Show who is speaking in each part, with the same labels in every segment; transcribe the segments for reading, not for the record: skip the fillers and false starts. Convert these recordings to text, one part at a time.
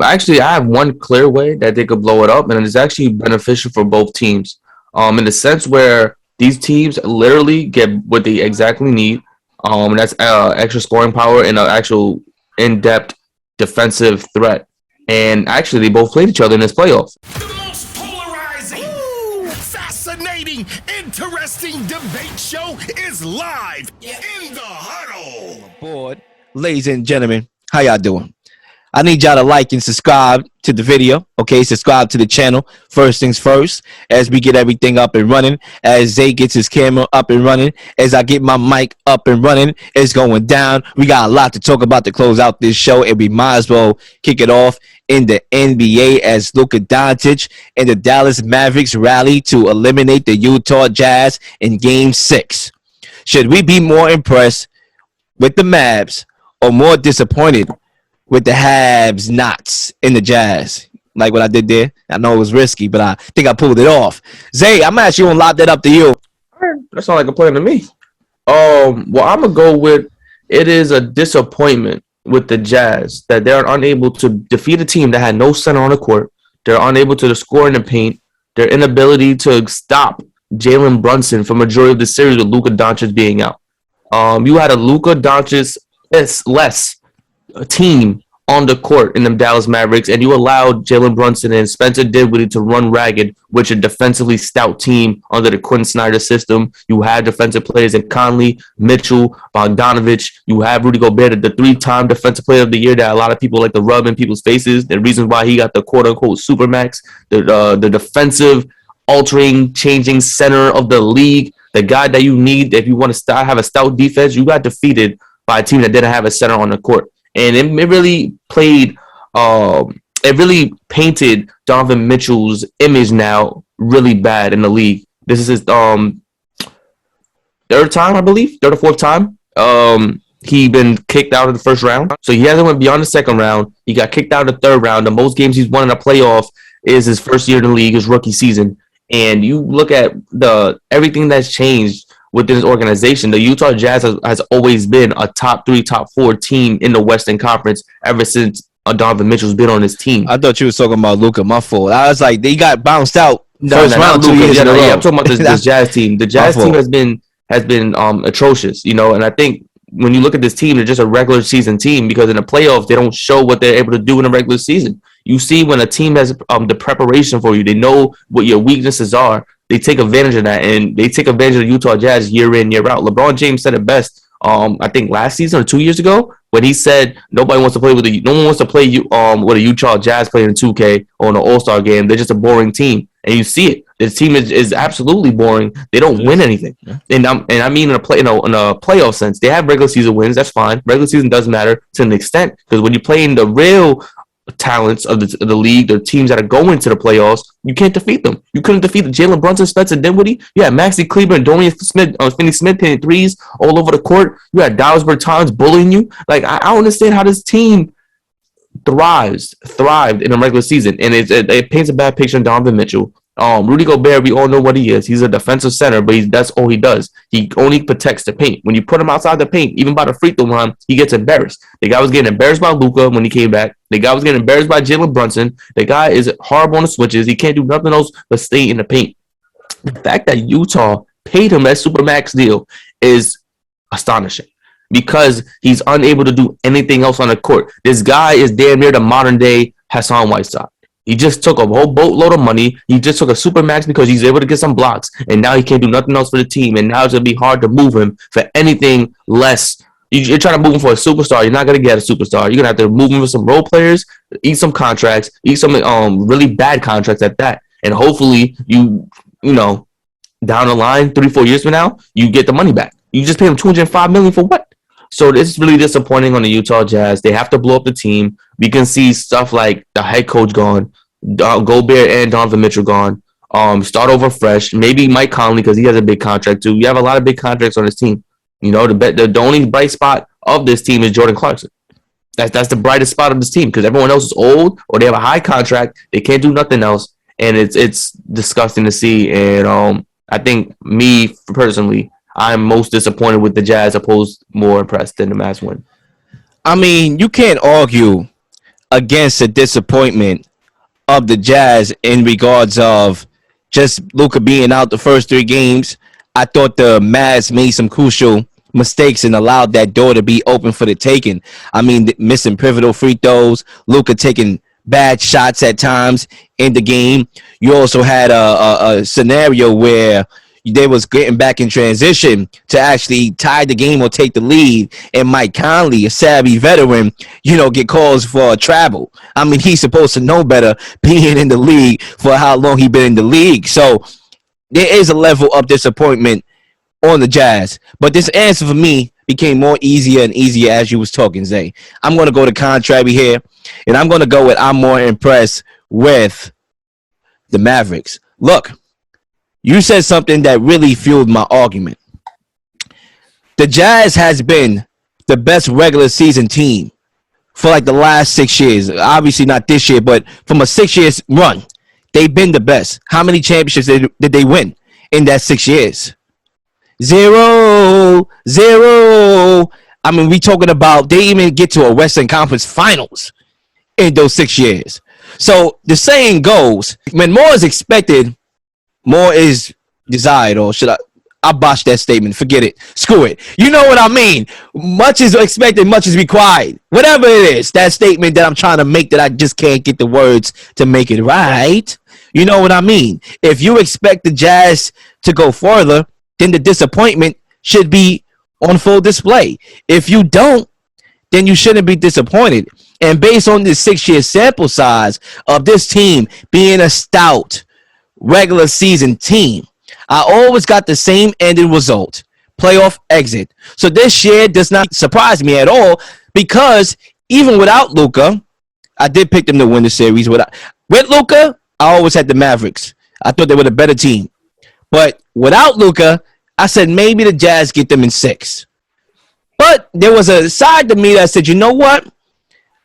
Speaker 1: Actually, I have one clear way that they could blow it up, and it's actually beneficial for both teams. In the sense where these teams literally get what they exactly need. That's extra scoring power and an actual in-depth defensive threat. And actually, they both played each other in this playoff.
Speaker 2: The most polarizing, fascinating, interesting debate show is live in the huddle.
Speaker 3: Board, ladies and gentlemen, how y'all doing? I need y'all to like and subscribe to the video. Okay, subscribe to the channel. First things first, as we get everything up and running, as Zay gets his camera up and running, as I get my mic up and running, it's going down. We got a lot to talk about to close out this show, and we might as well kick it off in the NBA as Luka Doncic and the Dallas Mavericks rally to eliminate the Utah Jazz in Game 6. Should we be more impressed with the Mavs or more disappointed with the have-nots in the Jazz? Like what I did there. I know it was risky, but I think I pulled it off. Zay, I'm actually going to lob that up to you.
Speaker 1: That sounds like a plan to me. Well, I'm going to go with it is a disappointment with the Jazz that they're unable to defeat a team that had no center on the court. They're unable to score in the paint. Their inability to stop Jalen Brunson for majority of the series with Luka Doncic being out. You had a Luka Doncic less team on the court in the Dallas Mavericks, and you allowed Jalen Brunson and Spencer Dinwiddie to run ragged, which a defensively stout team under the Quinn Snyder system. You had defensive players in Conley, Mitchell, Bogdanovich. You have Rudy Gobert, the three-time defensive player of the year that a lot of people like to rub in people's faces. The reason why he got the quote-unquote supermax, the defensive altering, changing center of the league, the guy that you need if you want to have a stout defense. You got defeated by a team that didn't have a center on the court. And it really played, it really painted Donovan Mitchell's image now really bad in the league. This is his third time, I believe, third or fourth time. He been kicked out of the first round. So he hasn't went beyond the second round. He got kicked out of the third round. The most games he's won in a playoff is his first year in the league, his rookie season. And you look at everything that's changed within this organization. The Utah Jazz has always been a top 3, top 4 team in the Western Conference ever since Donovan Mitchell's been on his team.
Speaker 3: I thought you was talking about Luka. My fault. I was like, they got bounced out first round 2 years in a row.
Speaker 1: I'm talking about this Jazz team. The Jazz team has been atrocious, and I think when you look at this team, they're just a regular season team because in the playoffs, they don't show what they're able to do in a regular season. You see when a team has the preparation for you, they know what your weaknesses are. They take advantage of that, and they take advantage of the Utah Jazz year in, year out. LeBron James said it best, I think last season or 2 years ago, when he said no one wants to play with a Utah Jazz player in 2K or in an All-Star game. They're just a boring team, and you see it. This team is absolutely boring. They don't win anything, and I mean in a playoff sense. They have regular season wins. That's fine. Regular season does matter to an extent because when you're playing the real talents of the league, the teams that are going to the playoffs, you can't defeat them. You couldn't defeat the Jalen Brunson, Spencer Dinwiddie. You had Maxi Kleber and Dorian Finney-Smith hitting threes all over the court. You had Dallas Bertans bullying you. Like I don't understand how this team thrived in a regular season, and it paints a bad picture of Donovan Mitchell. Rudy Gobert, we all know what he is. He's a defensive center, but that's all he does. He only protects the paint. When you put him outside the paint, even by the free throw line, he gets embarrassed. The guy was getting embarrassed by Luka when he came back. The guy was getting embarrassed by Jalen Brunson. The guy is horrible on the switches. He can't do nothing else but stay in the paint. The fact that Utah paid him that supermax deal is astonishing because he's unable to do anything else on the court. This guy is damn near the modern day Hassan Whiteside. He just took a whole boatload of money. He just took a super max because he's able to get some blocks, and now he can't do nothing else for the team. And now it's gonna be hard to move him for anything less. You're trying to move him for a superstar. You're not gonna get a superstar. You're gonna have to move him for some role players, eat some contracts, eat some really bad contracts at that, and hopefully you know down the line 3-4 years from now you get the money back. You just paid him $205 million for what? So this is really disappointing on the Utah Jazz. They have to blow up the team. We can see stuff like the head coach gone, Gobert and Donovan Mitchell gone. Start over fresh. Maybe Mike Conley because he has a big contract too. You have a lot of big contracts on this team. The only bright spot of this team is Jordan Clarkson. That's the brightest spot of this team because everyone else is old or they have a high contract. They can't do nothing else, and it's disgusting to see. And I think me personally, I'm most disappointed with the Jazz, opposed more impressed than the Mavs win.
Speaker 3: I mean, you can't argue against the disappointment of the Jazz in regards of just Luka being out the first 3 games. I thought the Mavs made some crucial mistakes and allowed that door to be open for the taking. I mean, missing pivotal free throws, Luka taking bad shots at times in the game. You also had a scenario where they was getting back in transition to actually tie the game or take the lead, and Mike Conley, a savvy veteran, get calls for a travel. I mean, he's supposed to know better being in the league for how long he been in the league. So there is a level of disappointment on the Jazz, but this answer for me became more easier and easier as you was talking, Zay. I'm going to go to contrary here, and I'm going to go with I'm more impressed with the Mavericks. Look, you said something that really fueled my argument. The Jazz has been the best regular season team for like the last 6 years. Obviously not this year, but from a 6 years run, they've been the best. How many championships did they win in that 6 years? Zero. I mean, we talking about they even get to a Western Conference Finals in those 6 years. So the saying goes, when more is expected, more is desired. Or should I botch that statement? Forget it. Screw it. You know what I mean. Much is expected, much is required. Whatever it is, that statement that I'm trying to make that I just can't get the words to make it right. You know what I mean. If you expect the Jazz to go further, then the disappointment should be on full display. If you don't, then you shouldn't be disappointed. And based on this 6-year sample size of this team being a stout regular season team, I always got the same ending result, playoff exit. So this year does not surprise me at all, because even without Luka, I did pick them to win the series. With Luka, I always had the Mavericks. I thought they were the better team. But without Luka, I said maybe the Jazz get them in 6. But there was a side to me that said, you know what?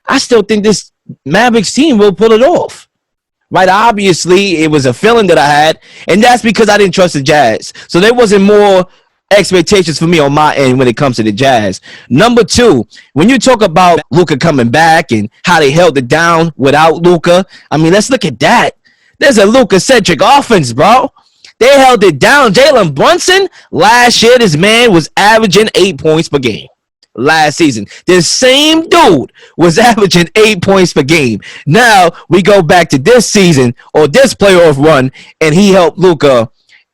Speaker 3: I still think this Mavericks team will pull it off. Right? Obviously, it was a feeling that I had, and that's because I didn't trust the Jazz. So there wasn't more expectations for me on my end when it comes to the Jazz. Number 2, when you talk about Luka coming back and how they held it down without Luka, I mean, let's look at that. There's a Luka-centric offense, bro. They held it down. Jalen Brunson, last year, this man was averaging 8 points per game. Last season, this same dude was averaging 8 points per game. Now we go back to this season or this playoff run, and he helped Luka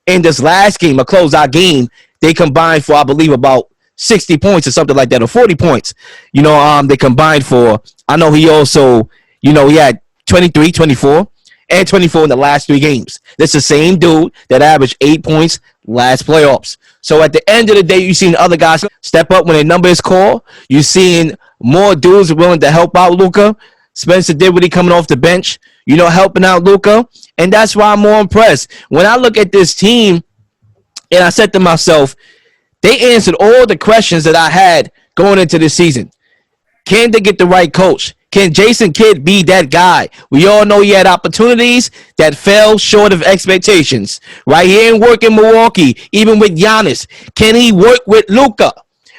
Speaker 3: in this last game, a closeout game. They combined for, I believe, about 60 points or something like that, or 40 points. They combined for. I know he also, he had 23, 24, and 24 in the last 3 games. That's the same dude that averaged 8 points last playoffs. So at the end of the day, you've seen other guys step up when their number is called. You've seen more dudes willing to help out Luka. Spencer Dinwiddie coming off the bench, helping out Luka. And that's why I'm more impressed. When I look at this team, and I said to myself, they answered all the questions that I had going into this season. Can they get the right coach? Can Jason Kidd be that guy? We all know he had opportunities that fell short of expectations. Right? He ain't work in Milwaukee, even with Giannis. Can he work with Luka?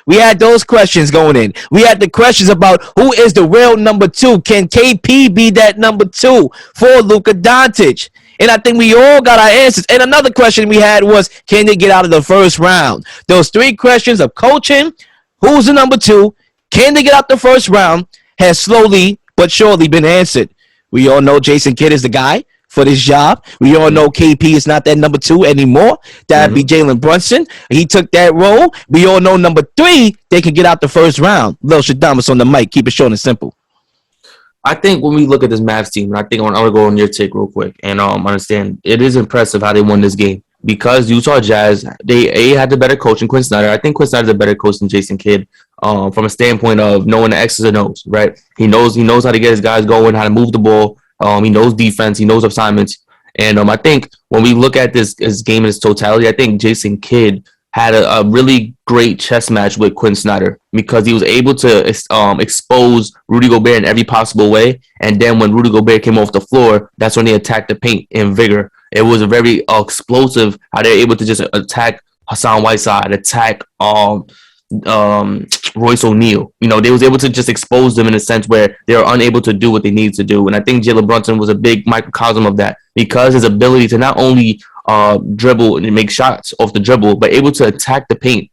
Speaker 3: We had those questions going in. We had the questions about who is the real number 2. Can KP be that number 2 for Luka Doncic? And I think we all got our answers. And another question we had was, can they get out of the first round? Those 3 questions of coaching, who's the number 2, can they get out the first round, has slowly but surely been answered. We all know Jason Kidd is the guy for this job. We all know KP is not that number 2 anymore. That'd be Jalen Brunson. He took that role. We all know number 3, they can get out the first round. Lil Shadamas on the mic. Keep it short and simple.
Speaker 1: I think when we look at this Mavs team, and I think I want to go on your take real quick and understand, it is impressive how they won this game, because Utah Jazz, they had the better coach in Quinn Snyder. I think Quinn Snyder's a better coach than Jason Kidd, from a standpoint of knowing the X's and O's, right? He knows how to get his guys going, how to move the ball. He knows defense. He knows assignments. And I think when we look at this game in its totality, I think Jason Kidd had a really great chess match with Quinn Snyder, because he was able to expose Rudy Gobert in every possible way. And then when Rudy Gobert came off the floor, that's when they attacked the paint in vigor. It was a very explosive how they're able to just attack Hassan Whiteside, attack Royce O'Neal. You know, they was able to just expose them in a sense where they are unable to do what they need to do. And I think Jalen Brunson was a big microcosm of that because his ability to not only dribble and make shots off the dribble, but able to attack the paint,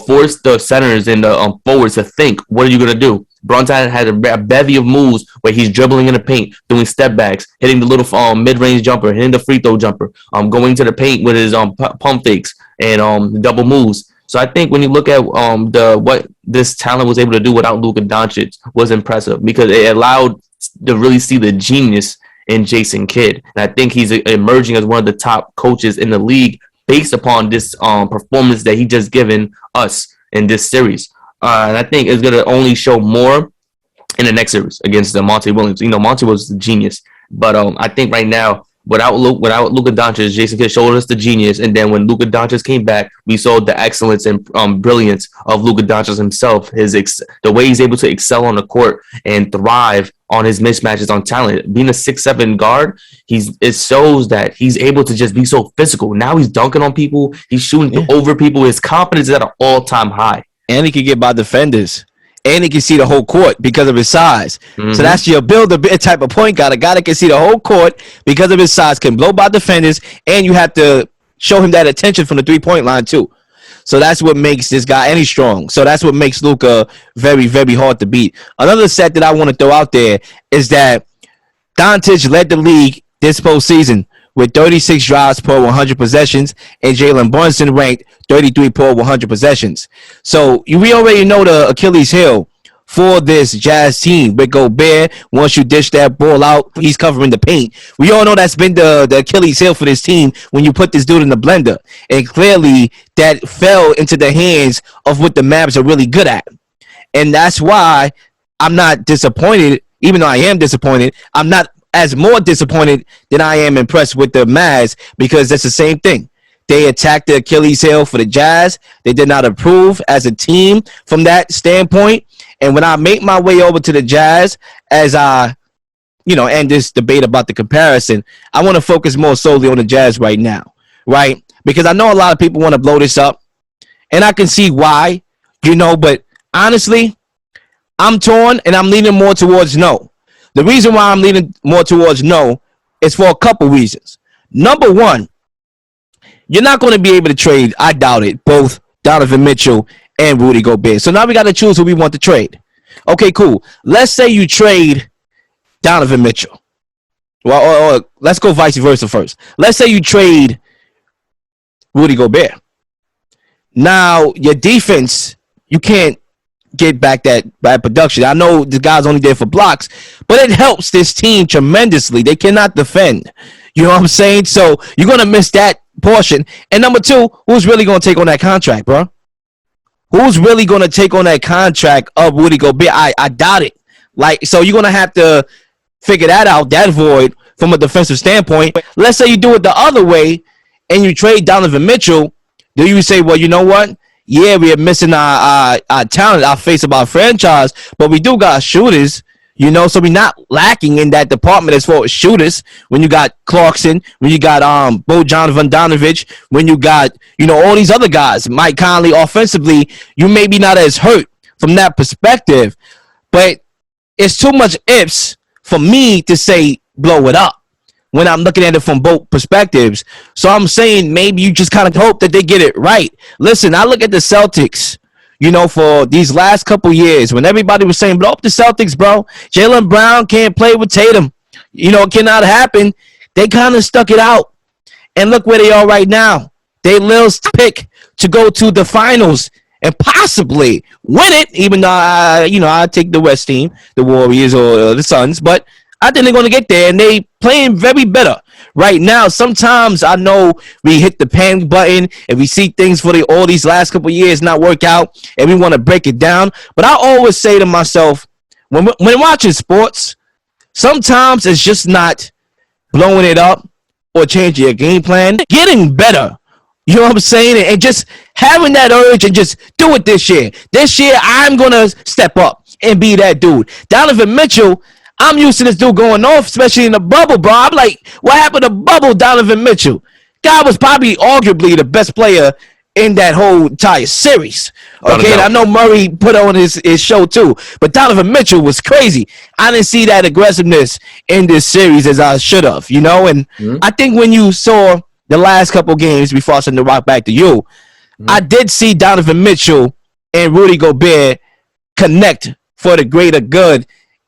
Speaker 1: force the centers and the forwards to think, what are you going to do? Brunson had a bevy of moves where he's dribbling in the paint, doing step backs, hitting the little mid-range jumper, hitting the free throw jumper, going to the paint with his pump fakes and double moves. So I think when you look at what this talent was able to do without Luka Doncic was impressive because it allowed to really see the genius in Jason Kidd. And I think he's emerging as one of the top coaches in the league based upon this performance that he just given us in this series. And I think it's going to only show more in the next series against Monty Williams. You know, Monty was the genius. But I think right now, without Luka Doncic, Jason Kidd showed us the genius. And then when Luka Doncic came back, we saw the excellence and brilliance of Luka Doncic himself. The way he's able to excel on the court and thrive on his mismatches on talent. Being a 6'7" guard, it shows that he's able to just be so physical. Now he's dunking on people. He's shooting over people. His confidence is at an all-time high.
Speaker 3: And he can get by defenders. And he can see the whole court because of his size. Mm-hmm. So that's your build-a type of point guard. A guy that can see the whole court because of his size, can blow by defenders, and you have to show him that attention from the three-point line too. So that's what makes this guy, and he's strong. So that's what makes Luka very, very hard to beat. Another set that I want to throw out there is that Doncic led the league this postseason with 36 drives per 100 possessions, and Jalen Brunson ranked 33 per 100 possessions. So we already know the Achilles heel for this Jazz team with Gobert. Once you dish that ball out, he's covering the paint. We all know that's been the Achilles heel for this team when you put this dude in the blender. And clearly that fell into the hands of what the Mavs are really good at. And that's why I'm not disappointed, even though I am disappointed. I'm not as more disappointed than I am impressed with the Mavs because that's the same thing. They attacked the Achilles heel for the Jazz. They did not improve as a team from that standpoint. And when I make my way over to the Jazz, as I, end this debate about the comparison, I want to focus more solely on the Jazz right now, right? Because I know a lot of people want to blow this up, and I can see why, but honestly, I'm torn, and I'm leaning more towards no. The reason why I'm leaning more towards no is for a couple reasons. Number one, you're not going to be able to trade, I doubt it, both Donovan Mitchell and Rudy Gobert. So now we got to choose who we want to trade. Okay, cool. Let's say you trade Donovan Mitchell. Well, or let's go vice versa first. Let's say you trade Rudy Gobert. Now, your defense, you can't get back that bad production. I know the guy's only there for blocks, but it helps this team tremendously. They cannot defend. You know what I'm saying? So you're going to miss that portion. And number two, who's really going to take on that contract, bro? Who's really going to take on that contract of Rudy Gobert? I doubt it. So you're going to have to figure that out, that void, from a defensive standpoint. Let's say you do it the other way and you trade Donovan Mitchell. Do you say, well, you know what? Yeah, we are missing our talent, our face of our franchise, but we do got shooters, so we're not lacking in that department as far as shooters. When you got Clarkson, when you got Bogdanovich, when you got, all these other guys, Mike Conley, offensively, you may be not as hurt from that perspective, but it's too much ifs for me to say blow it up when I'm looking at it from both perspectives. So I'm saying maybe you just kind of hope that they get it right. Listen, I look at the Celtics, for these last couple years when everybody was saying, blow up the Celtics, bro. Jaylen Brown can't play with Tatum. It cannot happen. They kind of stuck it out. And look where they are right now. They Lil's pick to go to the finals and possibly win it, even though I take the West team, the Warriors or the Suns, but I think they're going to get there, and they playing very better right now. Sometimes I know we hit the panic button and we see things for all these last couple of years not work out, and we want to break it down. But I always say to myself, when watching sports, sometimes it's just not blowing it up or changing your game plan. Getting better, you know what I'm saying? And just having that urge and just do it this year. This year, I'm going to step up and be that dude. Donovan Mitchell, I'm used to this dude going off, especially in the bubble, bro. I'm like, what happened to bubble Donovan Mitchell? Guy was probably arguably the best player in that whole entire series. Okay, and I know Murray put on his show too, but Donovan Mitchell was crazy. I didn't see that aggressiveness in this series as I should have, you know. And I think when you saw the last couple games before I send the rock back to you, I did see Donovan Mitchell and Rudy Gobert connect for the greater good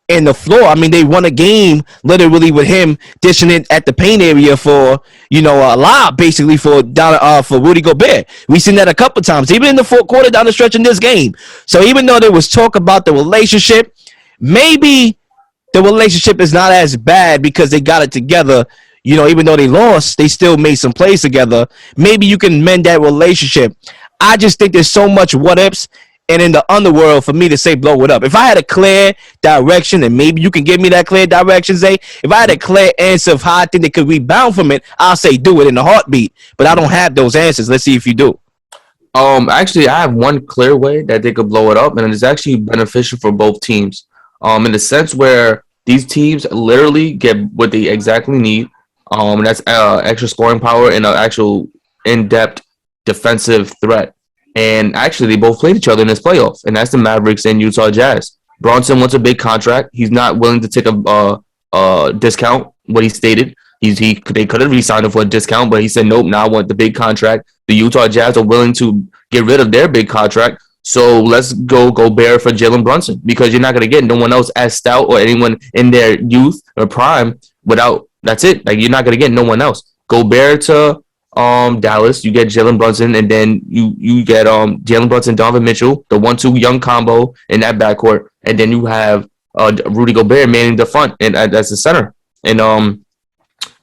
Speaker 3: in the floor. I mean, they won a game literally with him dishing it at the paint area for, you know, a lob basically for Rudy Gobert. We've seen that a couple times, even in the fourth quarter down the stretch in this game. So even though there was talk about the relationship, maybe the relationship is not as bad because they got it together. You know, even though they lost, they still made some plays together. Maybe you can mend that relationship. I just think there's so much what ifs. And in the underworld, for me to say blow it up. If I had a clear direction, and maybe you can give me that clear direction, Zay. If I had a clear answer of how I think they could rebound from it, I'll say do it in a heartbeat. But I don't have those answers. Let's see if you do.
Speaker 1: Actually, I have one clear way that they could blow it up, and it's actually beneficial for both teams. In the sense where these teams literally get what they exactly need. And that's extra scoring power and an actual in-depth defensive threat. And actually, they both played each other in this playoff, and that's the Mavericks and Utah Jazz. Bronson wants a big contract. He's not willing to take a discount. What he stated, they could have re-signed him for a discount, but he said nope. Now I want the big contract. The Utah Jazz are willing to get rid of their big contract, so let's go Gobert for Jalen Brunson because you're not going to get no one else as stout or anyone in their youth or prime without. That's it. Like you're not going to get no one else. Gobert to Dallas, you get Jalen Brunson, and then you get Jalen Brunson, Donovan Mitchell, the 1-2 young combo in that backcourt, and then you have Rudy Gobert manning the front and as the center. And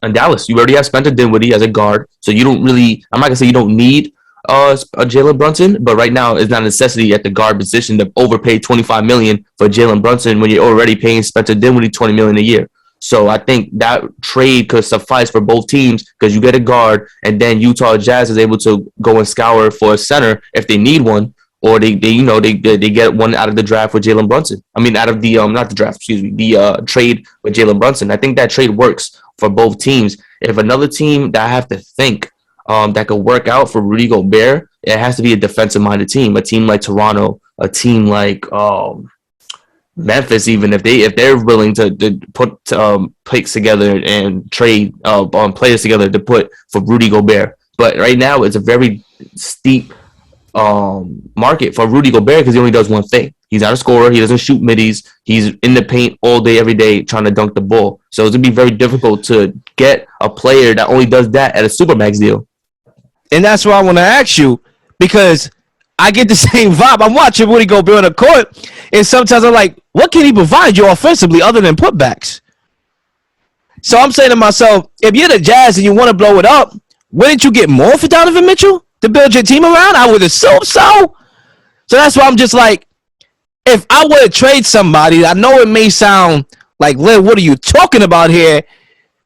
Speaker 1: in Dallas, you already have Spencer Dinwiddie as a guard, so you don't really. I'm not gonna say you don't need a Jalen Brunson, but right now it's not a necessity at the guard position to overpay $25 million for Jalen Brunson when you're already paying Spencer Dinwiddie $20 million a year. So I think that trade could suffice for both teams because you get a guard, and then Utah Jazz is able to go and scour for a center if they need one, or they get one out of the draft with Jalen Brunson. I mean, out of the not the draft, excuse me, the trade with Jalen Brunson. I think that trade works for both teams. If another team that I have to think that could work out for Rudy Gobert, it has to be a defensive-minded team, a team like Toronto, a team like Memphis, even if they're willing to put picks together and trade on players together to put for Rudy Gobert. But right now it's a very steep market for Rudy Gobert because he only does one thing. He's not a scorer. He doesn't shoot middies. He's in the paint all day, every day, trying to dunk the ball. So it's gonna be very difficult to get a player that only does that at a Supermax deal.
Speaker 3: And that's why I want to ask you, because I get the same vibe. I'm watching Rudy Gobert on the court, and sometimes I'm like, what can he provide you offensively other than putbacks? So I'm saying to myself, if you're the Jazz and you want to blow it up, wouldn't you get more for Donovan Mitchell to build your team around? I would assume so. So that's why I'm just like, if I were to trade somebody, I know it may sound like, Lil, what are you talking about here?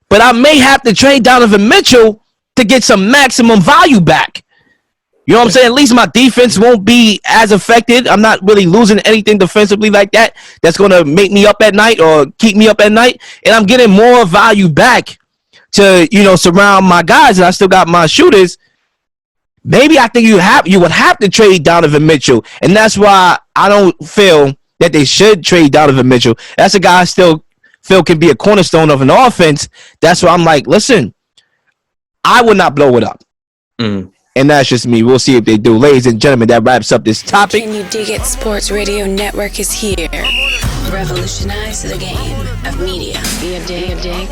Speaker 3: But I may have to trade Donovan Mitchell to get some maximum value back. You know what I'm saying? At least my defense won't be as affected. I'm not really losing anything defensively like that. That's going to make me up at night or keep me up at night. And I'm getting more value back to, you know, surround my guys. And I still got my shooters. Maybe I think you would have to trade Donovan Mitchell. And that's why I don't feel that they should trade Donovan Mitchell. That's a guy I still feel can be a cornerstone of an offense. That's why I'm like, listen, I would not blow it up. And that's just me. We'll see if they do. Ladies and gentlemen, that wraps up this topic.
Speaker 4: Can You Dig It Sports Radio Network is here. Revolutionize the game of media. Be a dig.